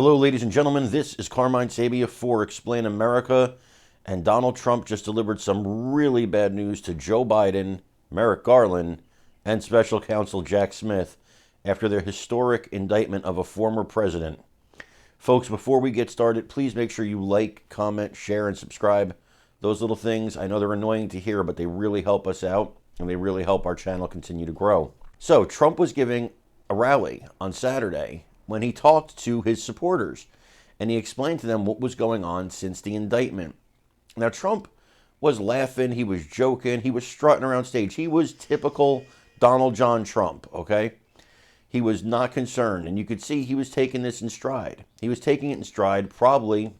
Hello, ladies and gentlemen. This is Carmine Sabia for Explain America. And Donald Trump just delivered some really bad news to Joe Biden, Merrick Garland, and Special Counsel Jack Smith after their historic indictment of a former president. Folks, before we get started, please make sure you like, comment, share, and subscribe. Those little things, I know they're annoying to hear, but they really help us out, and they really help our channel continue to grow. So, Trump was giving a rally on Saturday when he talked to his supporters, and he explained to them what was going on since the indictment. Now, Trump was laughing, he was joking, he was strutting around stage. He was typical Donald John Trump, okay? He was not concerned, and you could see he was taking this in stride. He was taking it in stride probably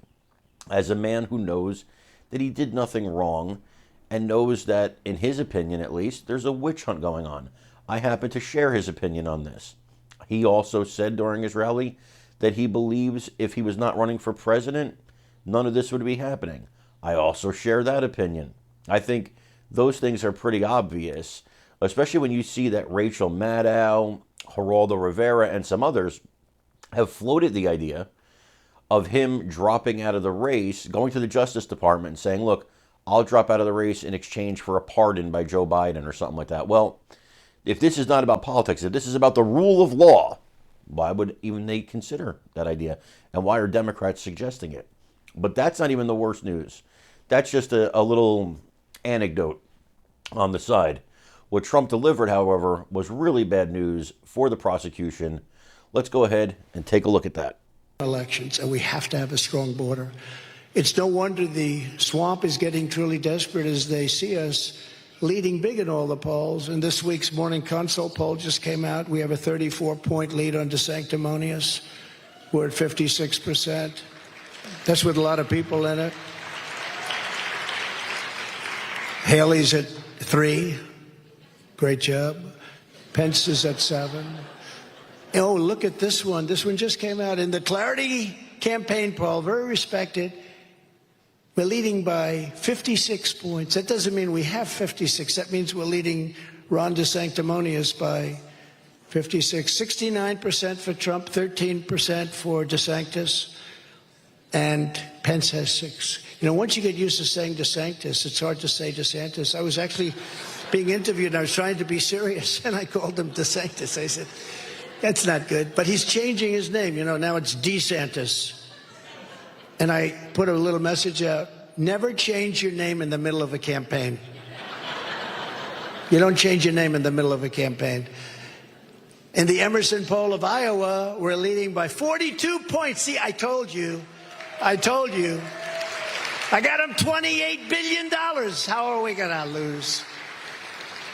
as a man who knows that he did nothing wrong and knows that, in his opinion at least, there's a witch hunt going on. I happen to share his opinion on this. He also said during his rally that he believes if he was not running for president, none of this would be happening. I also share that opinion. I think those things are pretty obvious, especially when you see that Rachel Maddow, Geraldo Rivera, and some others have floated the idea of him dropping out of the race, going to the Justice Department and saying, look, I'll drop out of the race in exchange for a pardon by Joe Biden or something like that. Well, if this is not about politics, if this is about the rule of law, why would even they consider that idea? And why are Democrats suggesting it? But that's not even the worst news. That's just a little anecdote on the side. What Trump delivered, however, was really bad news for the prosecution. Let's go ahead and take a look at that. Elections, and we have to have a strong border. It's no wonder the swamp is getting truly desperate as they see us leading big in all the polls. And this week's Morning Consult poll just came out. We have a 34-point lead on DeSanctimonious. We're at 56%. That's with a lot of people in it. Haley's at 3. Great job. Pence is at 7. Oh, look at this one. This one just came out in the Clarity campaign poll, very respected. We're leading by 56 points. That doesn't mean we have 56. That means we're leading Ron DeSanctimonious by 56. 69% for Trump, 13% for DeSantis, and Pence has 6. You know, once you get used to saying DeSantis, it's hard to say DeSantis. I was actually being interviewed, and I was trying to be serious, and I called him DeSantis. I said, that's not good. But he's changing his name. You know, now it's DeSantis. And I put a little message out. Never change your name in the middle of a campaign. You don't change your name in the middle of a campaign. In the Emerson poll of Iowa, we're leading by 42 points. See, I told you. I told you. I got him $28 billion. How are we going to lose?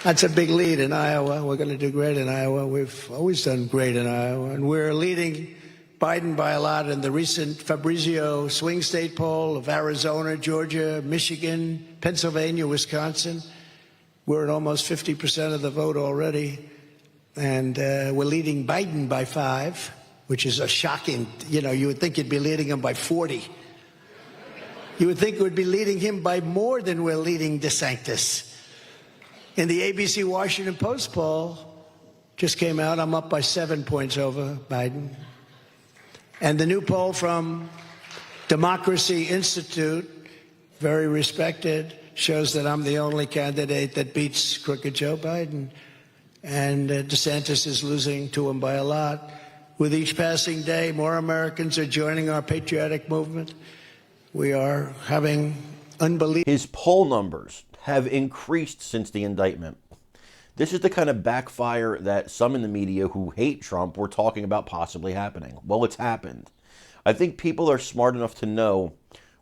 That's a big lead in Iowa. We're going to do great in Iowa. We've always done great in Iowa. And we're leading Biden by a lot in the recent Fabrizio swing state poll of Arizona, Georgia, Michigan, Pennsylvania, Wisconsin. We're at almost 50% of the vote already. And we're leading Biden by 5, which is a shocking, you know, you would think you'd be leading him by 40. You would think we'd be leading him by more than we're leading DeSantis. In the ABC Washington Post poll, just came out, I'm up by 7 points over Biden. And the new poll from Democracy Institute, very respected, shows that I'm the only candidate that beats crooked Joe Biden. And DeSantis is losing to him by a lot. With each passing day, more Americans are joining our patriotic movement. We are having unbelievable... His poll numbers have increased since the indictment. This is the kind of backfire that some in the media who hate Trump were talking about possibly happening. Well, it's happened. I think people are smart enough to know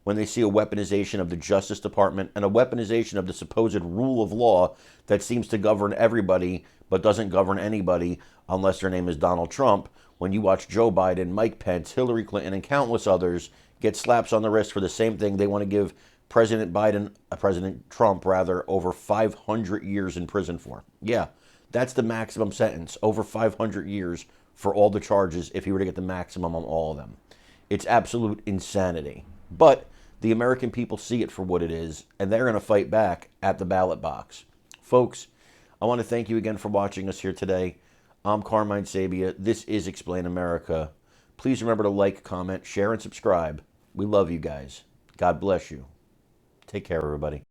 when they see a weaponization of the Justice Department and a weaponization of the supposed rule of law that seems to govern everybody but doesn't govern anybody unless their name is Donald Trump. When you watch Joe Biden, Mike Pence, Hillary Clinton, and countless others get slaps on the wrist for the same thing they want to give President Trump, over 500 years in prison for. Yeah, that's the maximum sentence, over 500 years for all the charges if he were to get the maximum on all of them. It's absolute insanity. But the American people see it for what it is, and they're going to fight back at the ballot box. Folks, I want to thank you again for watching us here today. I'm Carmine Sabia. This is Explain America. Please remember to like, comment, share, and subscribe. We love you guys. God bless you. Take care, everybody.